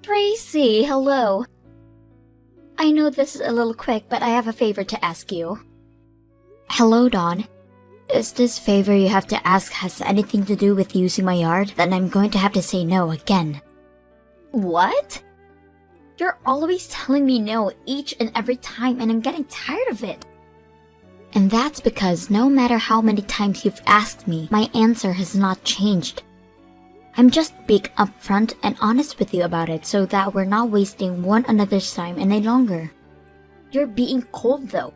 Tracy, hello. I know this is a little quick, but I have a favor to ask you. Hello, Dawn. Is this favor you have to ask has anything to do with using my yard? Then I'm going to have to say no again. What? You're always telling me no each and every time, and I'm getting tired of it. And that's because no matter how many times you've asked me, my answer has not changed. I'm just being upfront and honest with you about it so that we're not wasting one another's time any longer. You're being cold though.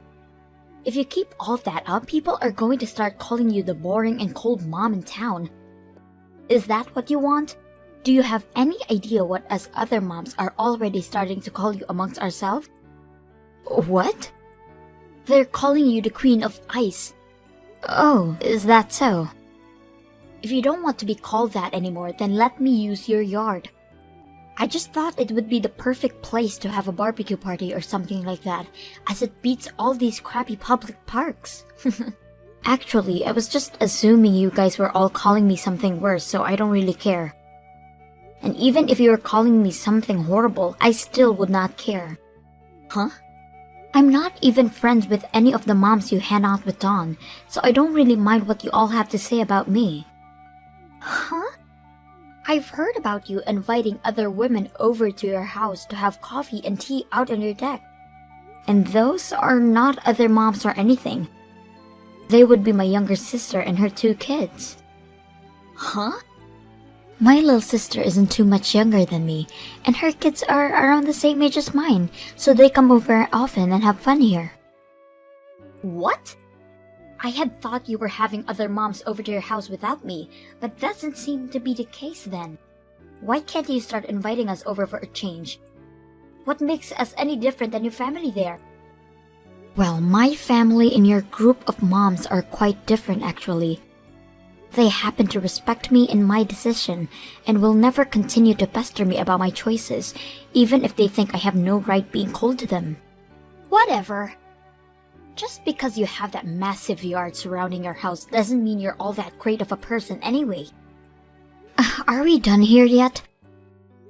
If you keep all that up, people are going to start calling you the boring and cold mom in town. Is that what you want? Do you have any idea what us other moms are already starting to call you amongst ourselves? What? They're calling you the Queen of Ice. Oh, is that so? If you don't want to be called that anymore, then let me use your yard. I just thought it would be the perfect place to have a barbecue party or something like that, as it beats all these crappy public parks. Actually, I was just assuming you guys were all calling me something worse, so I don't really care. And even if you were calling me something horrible, I still would not care. Huh? I'm not even friends with any of the moms you hang out with, Dawn, so I don't really mind what you all have to say about me. Huh? I've heard about you inviting other women over to your house to have coffee and tea out on your deck. And those are not other moms or anything. They would be my younger sister and her 2 kids. Huh? My little sister isn't too much younger than me, and her kids are around the same age as mine, so they come over often and have fun here. What? I had thought you were having other moms over to your house without me, but that doesn't seem to be the case then. Why can't you start inviting us over for a change? What makes us any different than your family there? Well, my family and your group of moms are quite different actually. They happen to respect me and my decision, and will never continue to pester me about my choices, even if they think I have no right being cold to them. Whatever. Just because you have that massive yard surrounding your house doesn't mean you're all that great of a person anyway. Are we done here yet?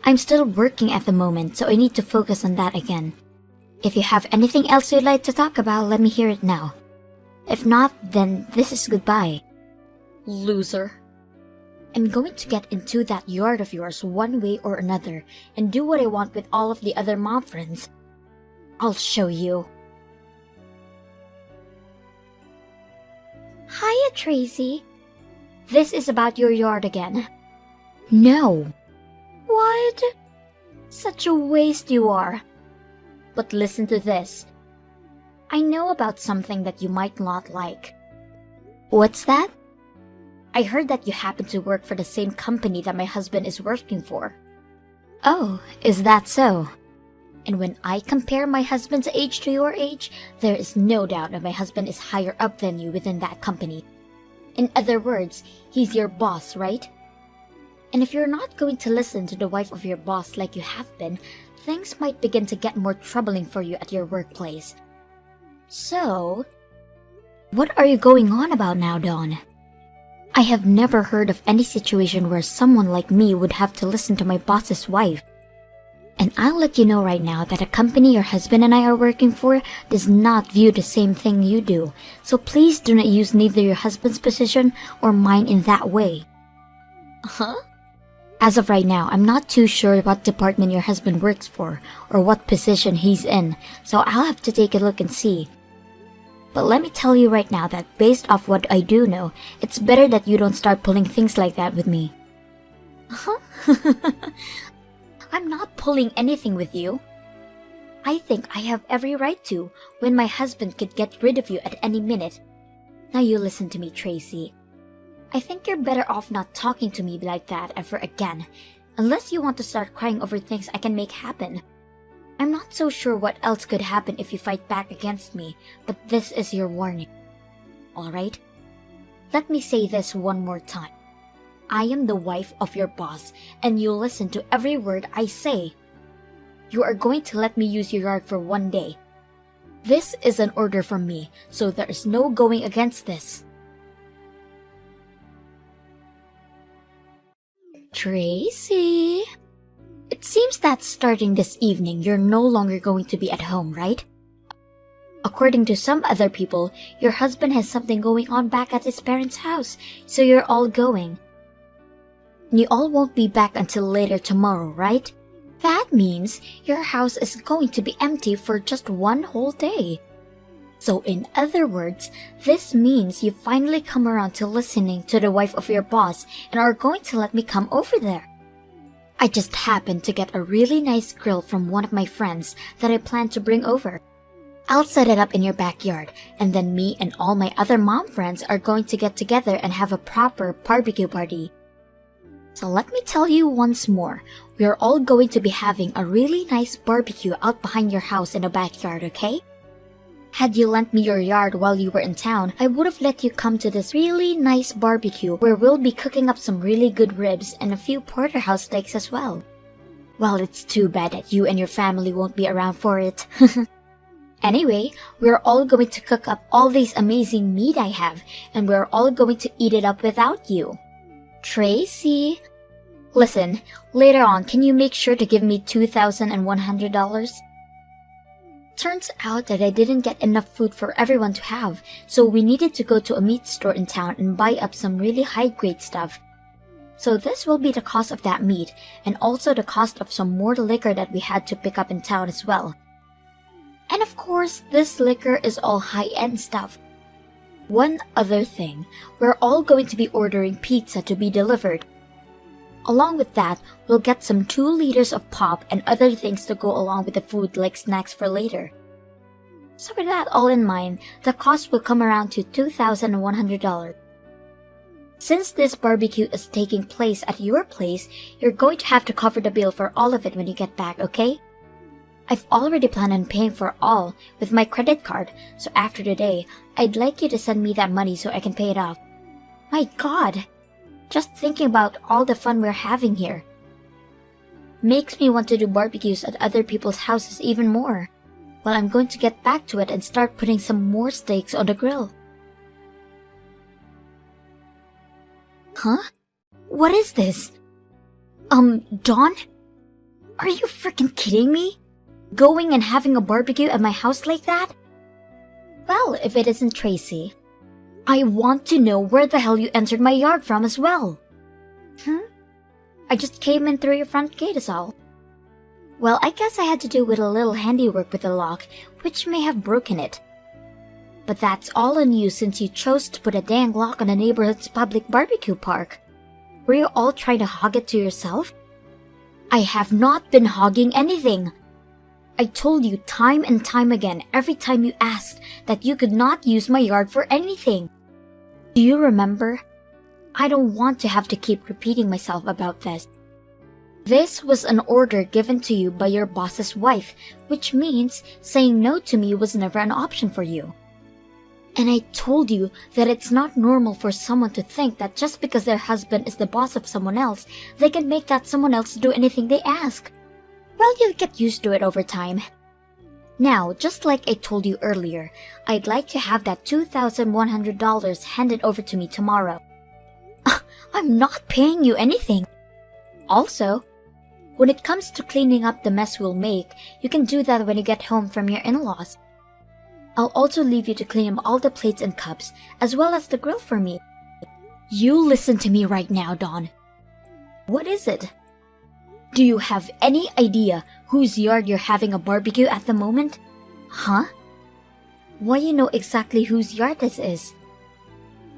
I'm still working at the moment, so I need to focus on that again. If you have anything else you'd like to talk about, let me hear it now. If not, then this is goodbye. Loser. I'm going to get into that yard of yours one way or another and do what I want with all of the other mom friends. I'll show you. Hiya, Tracy. This is about your yard again. No. What? Such a waste you are. But listen to this. I know about something that you might not like. What's that? I heard that you happen to work for the same company that my husband is working for. Oh, is that so? And when I compare my husband's age to your age, there is no doubt that my husband is higher up than you within that company. In other words, he's your boss, right? And if you're not going to listen to the wife of your boss like you have been, things might begin to get more troubling for you at your workplace. So, what are you going on about now, Dawn? I have never heard of any situation where someone like me would have to listen to my boss's wife. And I'll let you know right now that a company your husband and I are working for does not view the same thing you do, so please do not use neither your husband's position or mine in that way. Huh? As of right now, I'm not too sure what department your husband works for or what position he's in, so I'll have to take a look and see. But let me tell you right now that based off what I do know, it's better that you don't start pulling things like that with me. Huh? I'm not pulling anything with you. I think I have every right to, when my husband could get rid of you at any minute. Now you listen to me, Tracy. I think you're better off not talking to me like that ever again, unless you want to start crying over things I can make happen. I'm not so sure what else could happen if you fight back against me, but this is your warning. Alright? Let me say this one more time. I am the wife of your boss, and you'll listen to every word I say. You are going to let me use your yard for one day. This is an order from me, so there is no going against this. Tracy? It seems seems that starting this evening, you're no longer going to be at home, right? According to some other people, your husband has something going on back at his parents' house, so you're all going. You all won't be back until later tomorrow, right? That means your house is going to be empty for just one whole day. So in other words, this means you finally come around to listening to the wife of your boss and are going to let me come over there. I just happened to get a really nice grill from one of my friends that I plan to bring over. I'll set it up in your backyard, and then me and all my other mom friends are going to get together and have a proper barbecue party. So let me tell you once more, we are all going to be having a really nice barbecue out behind your house in the backyard, okay? Had you lent me your yard while you were in town, I would have let you come to this really nice barbecue where we'll be cooking up some really good ribs and a few porterhouse steaks as well. Well, it's too bad that you and your family won't be around for it. Anyway, we're all going to cook up all this amazing meat I have, and we're all going to eat it up without you. Tracy, listen, later on, can you make sure to give me $2,100? Turns out that I didn't get enough food for everyone to have, so we needed to go to a meat store in town and buy up some really high-grade stuff. So this will be the cost of that meat, and also the cost of some more liquor that we had to pick up in town as well. And of course, this liquor is all high-end stuff. One other thing, we're all going to be ordering pizza to be delivered. Along with that, we'll get some 2 liters of pop and other things to go along with the food like snacks for later. So with that all in mind, the cost will come around to $2,100. Since this barbecue is taking place at your place, you're going to have to cover the bill for all of it when you get back, okay? I've already planned on paying for all with my credit card, so after today, I'd like you to send me that money so I can pay it off. My God! Just thinking about all the fun we're having here makes me want to do barbecues at other people's houses even more. Well, I'm going to get back to it and start putting some more steaks on the grill. Huh? What is this? Dawn? Are you freaking kidding me? Going and having a barbecue at my house like that? Well, if it isn't Tracy, I want to know where the hell you entered my yard from as well. I just came in through your front gate is all. Well, I guess I had to do with a little handiwork with the lock, which may have broken it. But that's all on you since you chose to put a dang lock on the neighborhood's public barbecue park. Were you all trying to hog it to yourself? I have not been hogging anything. I told you time and time again every time you asked that you could not use my yard for anything. Do you remember? I don't want to have to keep repeating myself about this. This was an order given to you by your boss's wife, which means saying no to me was never an option for you. And I told you that it's not normal for someone to think that just because their husband is the boss of someone else, they can make that someone else do anything they ask. Well, you'll get used to it over time. Now, just like I told you earlier, I'd like to have that $2,100 handed over to me tomorrow. I'm not paying you anything. Also, when it comes to cleaning up the mess we'll make, you can do that when you get home from your in-laws. I'll also leave you to clean up all the plates and cups, as well as the grill for me. You listen to me right now, Dawn. What is it? Do you have any idea whose yard you're having a barbecue at the moment? Huh? Why you know exactly whose yard this is?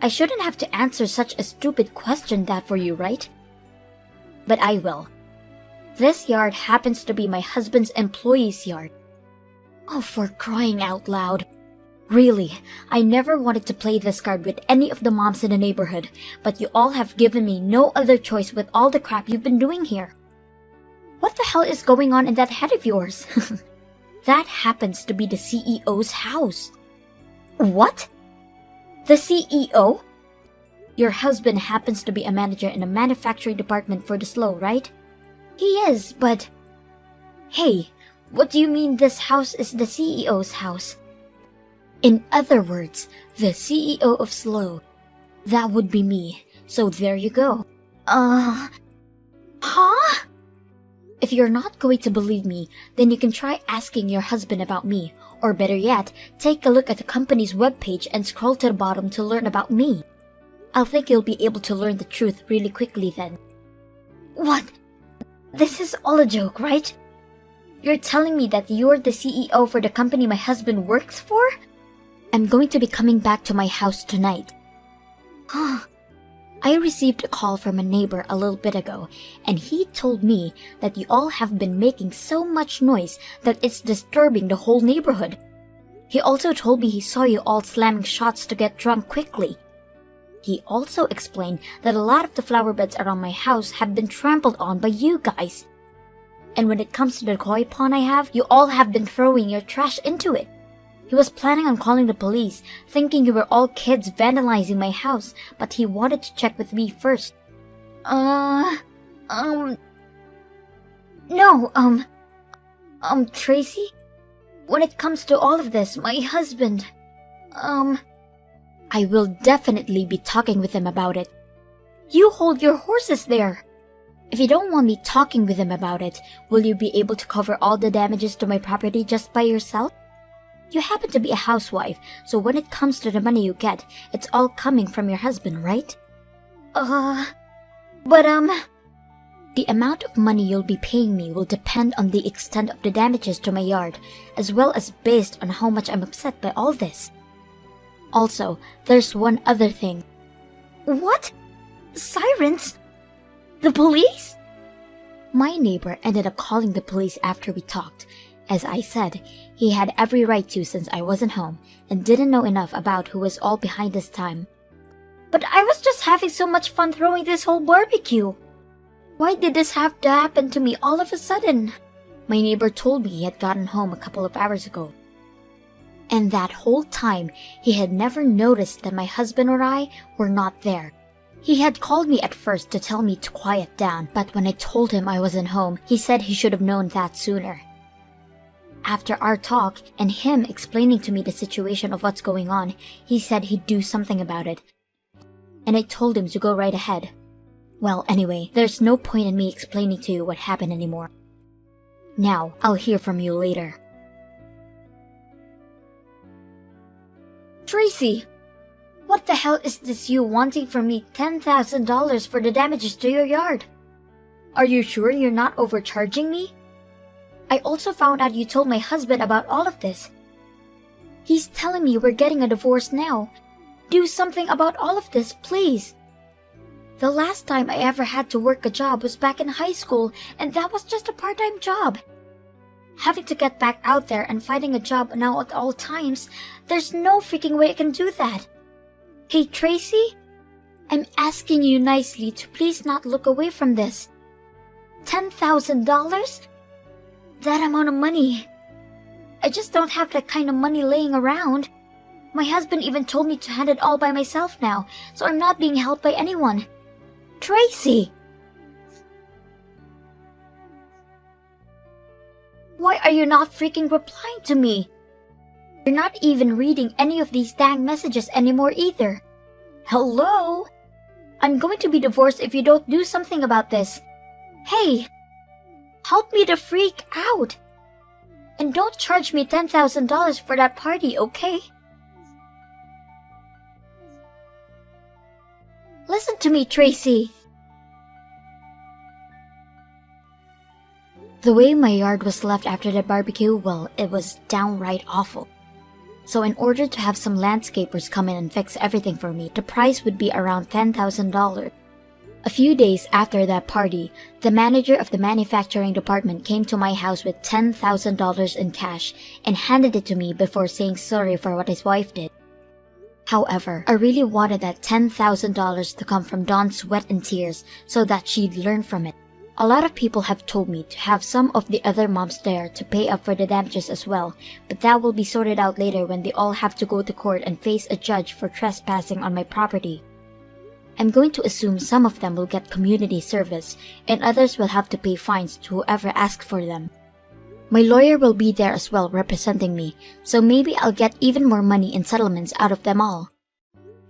I shouldn't have to answer such a stupid question that for you, right? But I will. This yard happens to be my husband's employee's yard. Oh, for crying out loud. Really, I never wanted to play this card with any of the moms in the neighborhood, but you all have given me no other choice with all the crap you've been doing here. What the hell is going on in that head of yours? That happens to be the CEO's house. What? The CEO? Your husband happens to be a manager in a manufacturing department for the SLO, right? He is, but... Hey, what do you mean this house is the CEO's house? In other words, the CEO of SLO. That would be me, so there you go. Huh? If you're not going to believe me, then you can try asking your husband about me, or better yet, take a look at the company's webpage and scroll to the bottom to learn about me. I think you'll be able to learn the truth really quickly then. What? This is all a joke, right? You're telling me that you're the CEO for the company my husband works for? I'm going to be coming back to my house tonight. I received a call from a neighbor a little bit ago, and he told me that you all have been making so much noise that it's disturbing the whole neighborhood. He also told me he saw you all slamming shots to get drunk quickly. He also explained that a lot of the flower beds around my house have been trampled on by you guys. And when it comes to the koi pond I have, you all have been throwing your trash into it. He was planning on calling the police, thinking you were all kids vandalizing my house, but he wanted to check with me first. Tracy? When it comes to all of this, my husband, I will definitely be talking with him about it. You hold your horses there. If you don't want me talking with him about it, will you be able to cover all the damages to my property just by yourself? You happen to be a housewife, so when it comes to the money you get, it's all coming from your husband, right? The amount of money you'll be paying me will depend on the extent of the damages to my yard, as well as based on how much I'm upset by all this. Also, there's one other thing. What? Sirens? The police? My neighbor ended up calling the police after we talked. As I said, he had every right to since I wasn't home and didn't know enough about who was all behind this time. But I was just having so much fun throwing this whole barbecue. Why did this have to happen to me all of a sudden? My neighbor told me he had gotten home a couple of hours ago. And that whole time, he had never noticed that my husband or I were not there. He had called me at first to tell me to quiet down, but when I told him I wasn't home, he said he should have known that sooner. After our talk and him explaining to me the situation of what's going on, he said he'd do something about it. And I told him to go right ahead. Well, anyway, there's no point in me explaining to you what happened anymore. Now, I'll hear from you later. Tracy! What the hell is this you wanting from me $10,000 for the damages to your yard? Are you sure you're not overcharging me? I also found out you told my husband about all of this. He's telling me we're getting a divorce now. Do something about all of this, please. The last time I ever had to work a job was back in high school, and that was just a part-time job. Having to get back out there and finding a job now at all times, there's no freaking way I can do that. Hey, Tracy? I'm asking you nicely to please not look away from this. $10,000? That amount of money. I just don't have that kind of money laying around. My husband even told me to hand it all by myself now, so I'm not being helped by anyone. Tracy! Why are you not freaking replying to me? You're not even reading any of these dang messages anymore either. Hello? I'm going to be divorced if you don't do something about this. Hey! Help me to freak out! And don't charge me $10,000 for that party, okay? Listen to me, Tracy! The way my yard was left after the barbecue, well, it was downright awful. So in order to have some landscapers come in and fix everything for me, the price would be around $10,000. A few days after that party, the manager of the manufacturing department came to my house with $10,000 in cash and handed it to me before saying sorry for what his wife did. However, I really wanted that $10,000 to come from Dawn's sweat and tears so that she'd learn from it. A lot of people have told me to have some of the other moms there to pay up for the damages as well, but that will be sorted out later when they all have to go to court and face a judge for trespassing on my property. I'm going to assume some of them will get community service, and others will have to pay fines to whoever asks for them. My lawyer will be there as well representing me, so maybe I'll get even more money in settlements out of them all.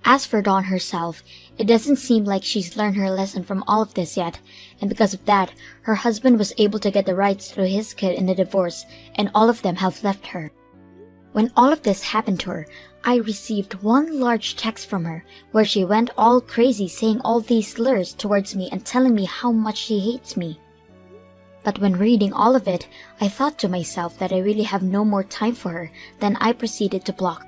As for Dawn herself, it doesn't seem like she's learned her lesson from all of this yet, and because of that, her husband was able to get the rights to his kid in the divorce, and all of them have left her. When all of this happened to her, I received one large text from her where she went all crazy saying all these slurs towards me and telling me how much she hates me. But when reading all of it, I thought to myself that I really have no more time for her, then I proceeded to block.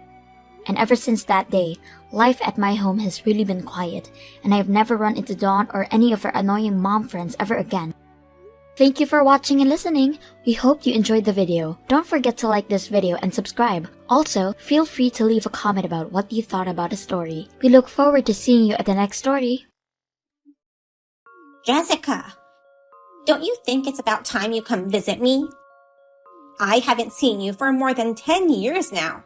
And ever since that day, life at my home has really been quiet, and I have never run into Dawn or any of her annoying mom friends ever again. Thank you for watching and listening. We hope you enjoyed the video. Don't forget to like this video and subscribe. Also, feel free to leave a comment about what you thought about the story. We look forward to seeing you at the next story. Jessica, don't you think it's about time you come visit me? I haven't seen you for more than 10 years now.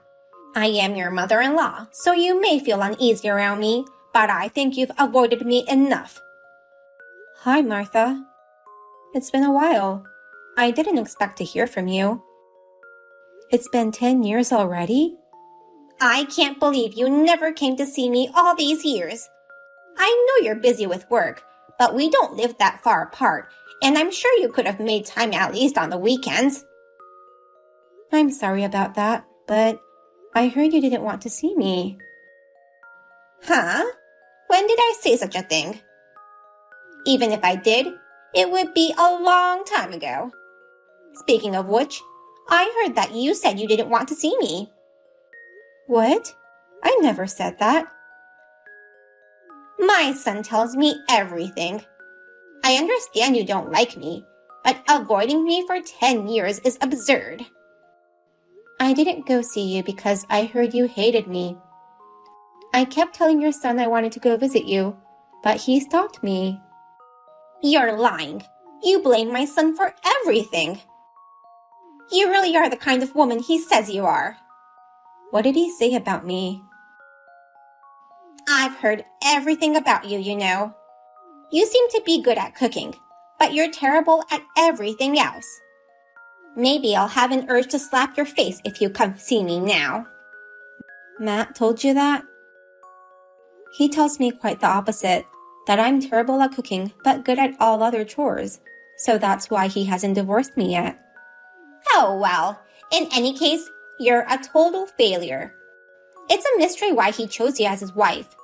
I am your mother-in-law, so you may feel uneasy around me, but I think you've avoided me enough. Hi, Martha. It's been a while. I didn't expect to hear from you. It's been 10 years already? I can't believe you never came to see me all these years. I know you're busy with work, but we don't live that far apart, and I'm sure you could have made time at least on the weekends. I'm sorry about that, but I heard you didn't want to see me. Huh? When did I say such a thing? Even if I did, it would be a long time ago. Speaking of which, I heard that you said you didn't want to see me. What? I never said that. My son tells me everything. I understand you don't like me, but avoiding me for 10 years is absurd. I didn't go see you because I heard you hated me. I kept telling your son I wanted to go visit you, but he stopped me. You're lying. You blame my son for everything. You really are the kind of woman he says you are. What did he say about me? I've heard everything about you, you know. You seem to be good at cooking, but you're terrible at everything else. Maybe I'll have an urge to slap your face if you come see me now. Matt told you that? He tells me quite the opposite, that I'm terrible at cooking but good at all other chores, so that's why he hasn't divorced me yet. Oh well, in any case, you're a total failure. It's a mystery why he chose you as his wife.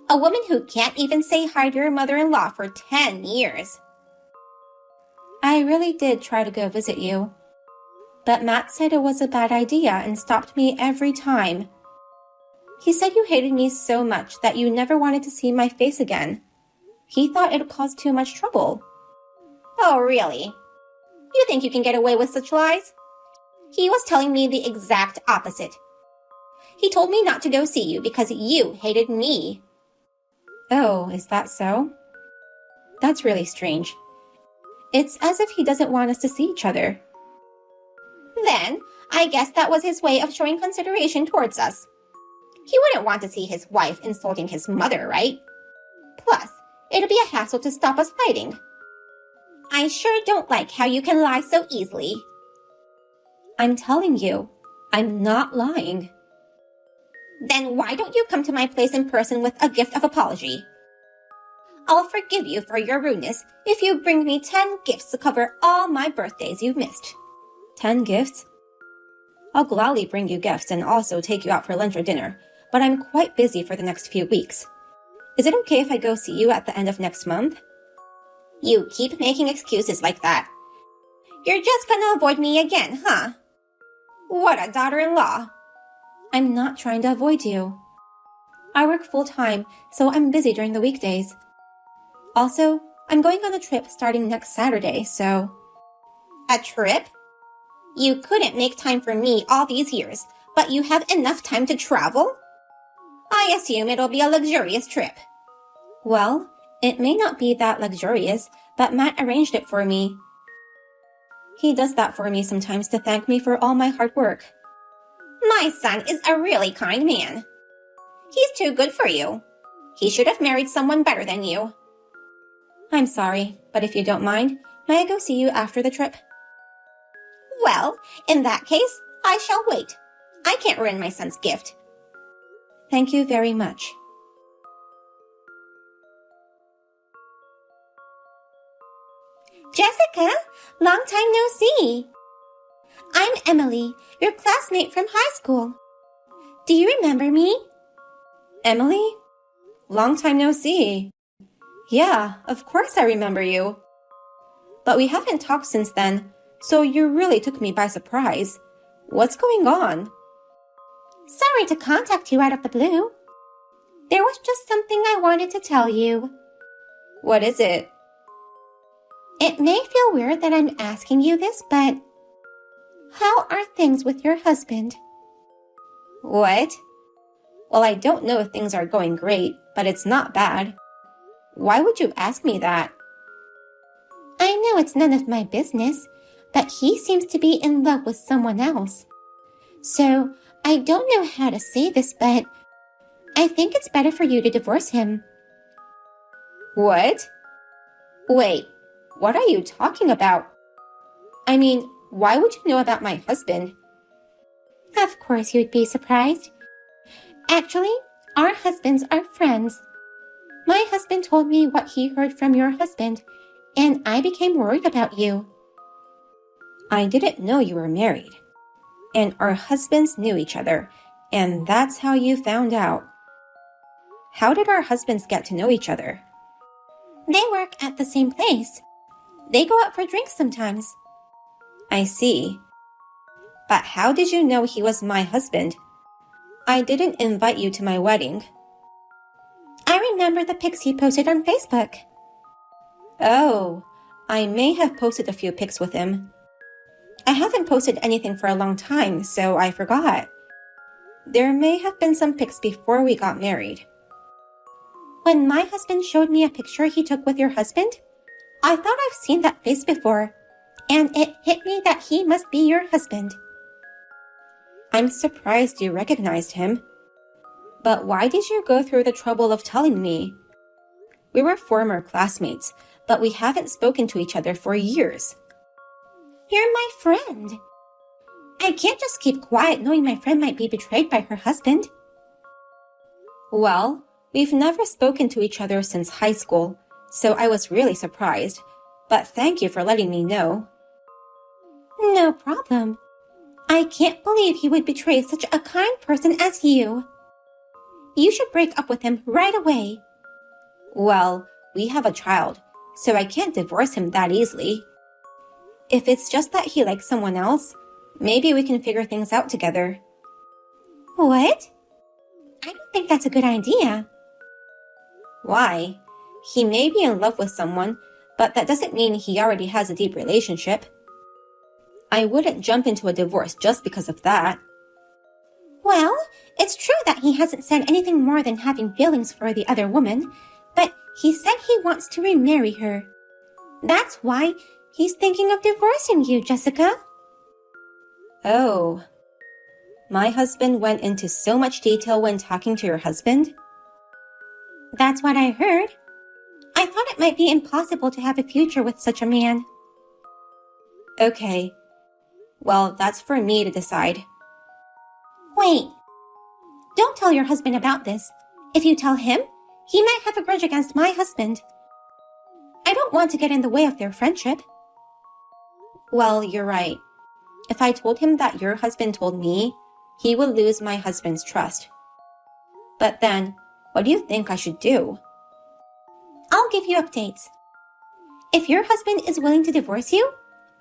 A woman who can't even say hi to your mother-in-law for 10 years. I really did try to go visit you, but Matt said it was a bad idea and stopped me every time. He said you hated me so much that you never wanted to see my face again. He thought it caused too much trouble. Oh, really? You think you can get away with such lies? He was telling me the exact opposite. He told me not to go see you because you hated me. Oh, is that so? That's really strange. It's as if he doesn't want us to see each other. Then, I guess that was his way of showing consideration towards us. He wouldn't want to see his wife insulting his mother, right? Plus, it'll be a hassle to stop us fighting. I sure don't like how you can lie so easily. I'm telling you, I'm not lying. Then why don't you come to my place in person with a gift of apology? I'll forgive you for your rudeness if you bring me 10 gifts to cover all my birthdays you've missed. 10 gifts? I'll gladly bring you gifts and also take you out for lunch or dinner, but I'm quite busy for the next few weeks. Is it okay if I go see you at the end of next month? You keep making excuses like that. You're just gonna avoid me again, huh? What a daughter-in-law. I'm not trying to avoid you. I work full-time, so I'm busy during the weekdays. Also, I'm going on a trip starting next Saturday, so... A trip? You couldn't make time for me all these years, but you have enough time to travel? I assume it'll be a luxurious trip. Well, it may not be that luxurious, but Matt arranged it for me. He does that for me sometimes to thank me for all my hard work. My son is a really kind man. He's too good for you. He should have married someone better than you. I'm sorry, but if you don't mind, may I go see you after the trip? Well, in that case, I shall wait. I can't ruin my son's gift. Thank you very much. Jessica, long time no see. I'm Emily, your classmate from high school. Do you remember me? Emily? Long time no see. Yeah, of course I remember you. But we haven't talked since then, so you really took me by surprise. What's going on? Sorry to contact you out of the blue. There was just something I wanted to tell you. What is it? It may feel weird that I'm asking you this, but how are things with your husband? What? Well, I don't know if things are going great, but it's not bad. Why would you ask me that? I know it's none of my business, but he seems to be in love with someone else. So, I don't know how to say this, but I think it's better for you to divorce him. What? Wait, what are you talking about? I mean, why would you know about my husband? Of course you'd be surprised. Actually, our husbands are friends. My husband told me what he heard from your husband, and I became worried about you. I didn't know you were married. And our husbands knew each other, and that's how you found out. How did our husbands get to know each other? They work at the same place. They go out for drinks sometimes. I see. But how did you know he was my husband? I didn't invite you to my wedding. I remember the pics he posted on Facebook. Oh, I may have posted a few pics with him. I haven't posted anything for a long time, so I forgot. There may have been some pics before we got married. When my husband showed me a picture he took with your husband, I thought I've seen that face before, and it hit me that he must be your husband. I'm surprised you recognized him. But why did you go through the trouble of telling me? We were former classmates, but we haven't spoken to each other for years. You're my friend. I can't just keep quiet knowing my friend might be betrayed by her husband. Well, we've never spoken to each other since high school, so I was really surprised. But thank you for letting me know. No problem. I can't believe he would betray such a kind person as you. You should break up with him right away. Well, we have a child, so I can't divorce him that easily. If it's just that he likes someone else, maybe we can figure things out together. What? I don't think that's a good idea. Why? He may be in love with someone, but that doesn't mean he already has a deep relationship. I wouldn't jump into a divorce just because of that. Well, it's true that he hasn't said anything more than having feelings for the other woman, but he said he wants to remarry her. That's why he's thinking of divorcing you, Jessica. Oh. My husband went into so much detail when talking to your husband? That's what I heard. I thought it might be impossible to have a future with such a man. Okay. Well, that's for me to decide. Wait. Don't tell your husband about this. If you tell him, he might have a grudge against my husband. I don't want to get in the way of their friendship. Well, you're right. If I told him that your husband told me, he would lose my husband's trust. But then, what do you think I should do? I'll give you updates. If your husband is willing to divorce you,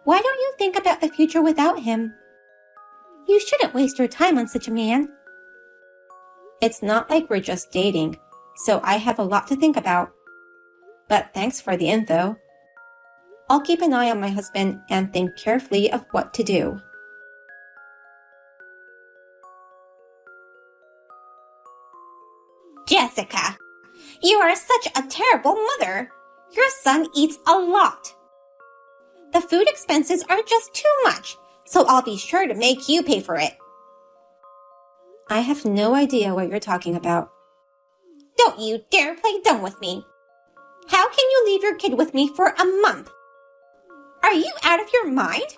why don't you think about the future without him? You shouldn't waste your time on such a man. It's not like we're just dating, so I have a lot to think about. But thanks for the info. I'll keep an eye on my husband and think carefully of what to do. Jessica, you are such a terrible mother. Your son eats a lot. The food expenses are just too much, so I'll be sure to make you pay for it. I have no idea what you're talking about. Don't you dare play dumb with me. How can you leave your kid with me for a month? Are you out of your mind?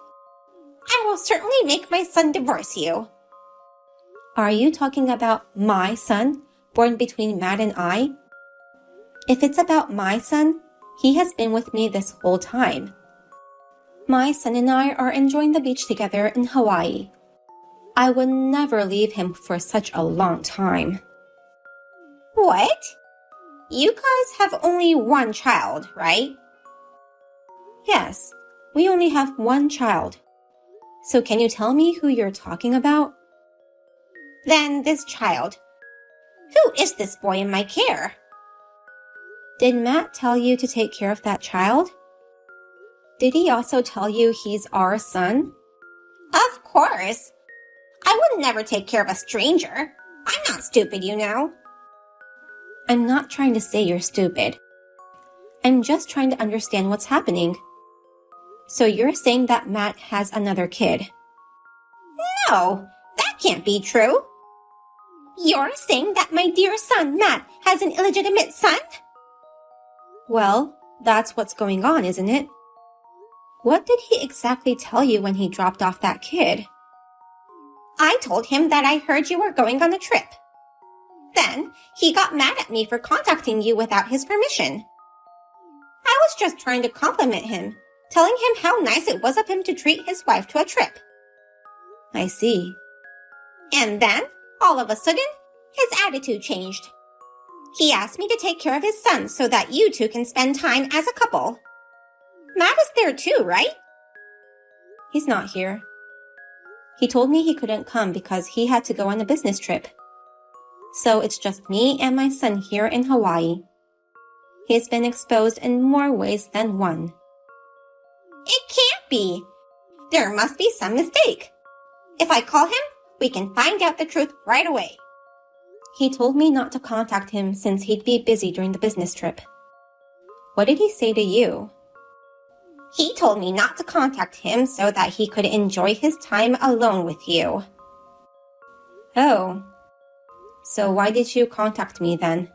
I will certainly make my son divorce you. Are you talking about my son, born between Matt and I? If it's about my son, he has been with me this whole time. My son and I are enjoying the beach together in Hawaii. I would never leave him for such a long time. What? You guys have only one child, right? Yes, we only have one child. So can you tell me who you're talking about? Then this child. Who is this boy in my care? Did Matt tell you to take care of that child? Did he also tell you he's our son? Of course. I would never take care of a stranger. I'm not stupid, you know. I'm not trying to say you're stupid. I'm just trying to understand what's happening. So you're saying that Matt has another kid? No, that can't be true. You're saying that my dear son, Matt, has an illegitimate son? Well, that's what's going on, isn't it? What did he exactly tell you when he dropped off that kid? I told him that I heard you were going on a trip. Then he got mad at me for contacting you without his permission. I was just trying to compliment him, telling him how nice it was of him to treat his wife to a trip. I see. And then, all of a sudden, his attitude changed. He asked me to take care of his son so that you two can spend time as a couple. Matt is there too, right? He's not here. He told me he couldn't come because he had to go on a business trip. So it's just me and my son here in Hawaii. He's been exposed in more ways than one. It can't be. There must be some mistake. If I call him, we can find out the truth right away. He told me not to contact him since he'd be busy during the business trip. What did he say to you? He told me not to contact him so that he could enjoy his time alone with you. Oh. So why did you contact me then?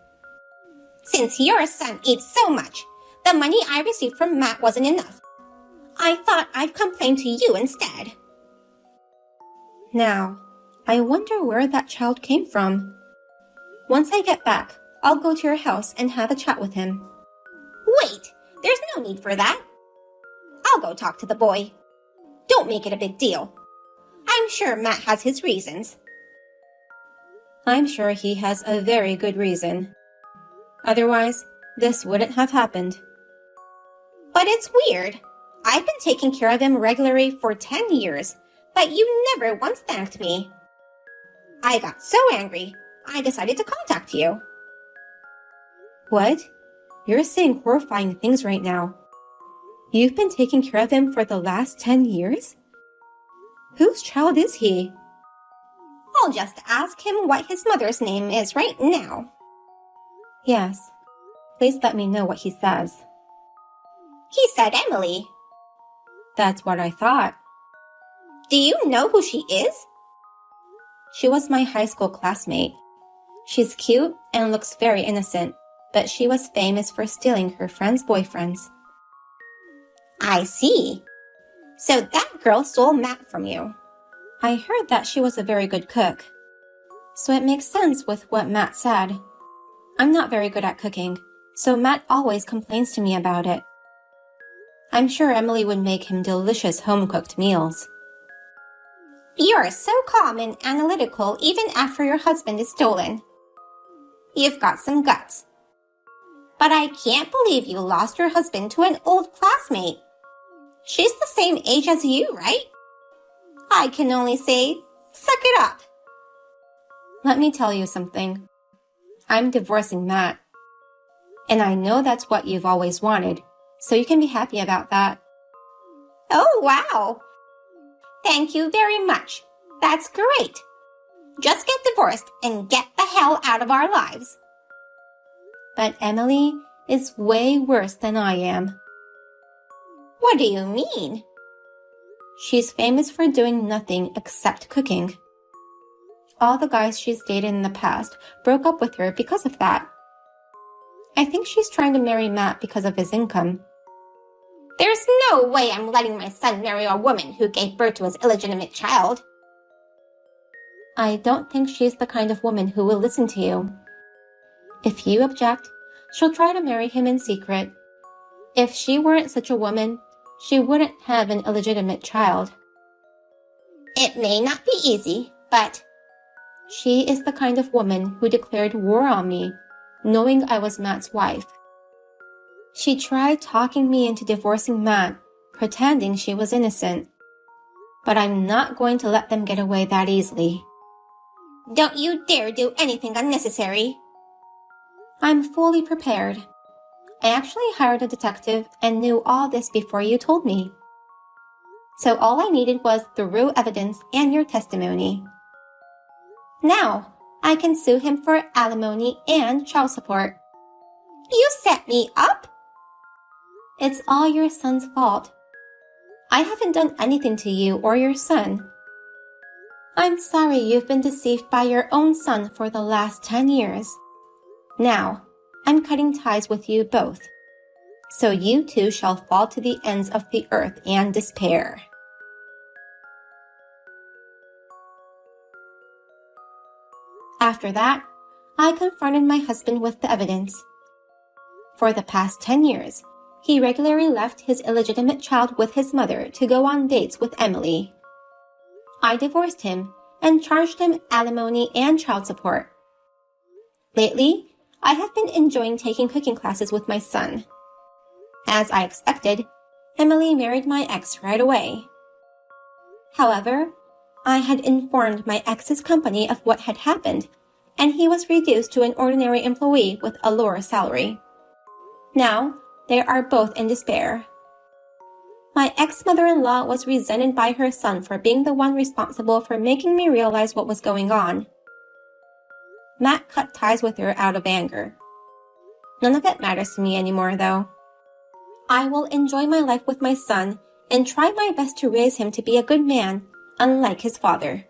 Since your son eats so much, the money I received from Matt wasn't enough. I thought I'd complain to you instead. Now, I wonder where that child came from. Once I get back, I'll go to your house and have a chat with him. Wait, there's no need for that. I'll go talk to the boy. Don't make it a big deal. I'm sure Matt has his reasons. I'm sure he has a very good reason. Otherwise, this wouldn't have happened. But it's weird. I've been taking care of him regularly for 10 years, but you never once thanked me. I got so angry, I decided to contact you. What? You're saying horrifying things right now. You've been taking care of him for the last 10 years? Whose child is he? I'll just ask him what his mother's name is right now. Yes. Please let me know what he says. He said Emily. That's what I thought. Do you know who she is? She was my high school classmate. She's cute and looks very innocent, but she was famous for stealing her friends' boyfriends. I see. So that girl stole Matt from you. I heard that she was a very good cook. So it makes sense with what Matt said. I'm not very good at cooking, so Matt always complains to me about it. I'm sure Emily would make him delicious home-cooked meals. You're so calm and analytical even after your husband is stolen. You've got some guts. But I can't believe you lost your husband to an old classmate. She's the same age as you, right? I can only say, suck it up. Let me tell you something. I'm divorcing Matt. And I know that's what you've always wanted, so you can be happy about that. Oh, wow. Thank you very much. That's great. Just get divorced and get the hell out of our lives. But Emily is way worse than I am. What do you mean? She's famous for doing nothing except cooking. All the guys she's dated in the past broke up with her because of that. I think she's trying to marry Matt because of his income. There's no way I'm letting my son marry a woman who gave birth to his illegitimate child. I don't think she's the kind of woman who will listen to you. If you object, she'll try to marry him in secret. If she weren't such a woman, she wouldn't have an illegitimate child. It may not be easy, but she is the kind of woman who declared war on me, knowing I was Matt's wife. She tried talking me into divorcing Matt, pretending she was innocent. But I'm not going to let them get away that easily. Don't you dare do anything unnecessary. I'm fully prepared. I actually hired a detective and knew all this before you told me. So all I needed was the raw evidence and your testimony. Now, I can sue him for alimony and child support. You set me up? It's all your son's fault. I haven't done anything to you or your son. I'm sorry you've been deceived by your own son for the last 10 years. Now, I'm cutting ties with you both. So you two shall fall to the ends of the earth and despair. After that, I confronted my husband with the evidence. For the past 10 years, he regularly left his illegitimate child with his mother to go on dates with Emily. I divorced him and charged him alimony and child support. Lately, I have been enjoying taking cooking classes with my son. As I expected, Emily married my ex right away. However, I had informed my ex's company of what had happened, and he was reduced to an ordinary employee with a lower salary. Now, they are both in despair. My ex-mother-in-law was resented by her son for being the one responsible for making me realize what was going on. Matt cut ties with her out of anger. None of it matters to me anymore, though. I will enjoy my life with my son and try my best to raise him to be a good man, unlike his father.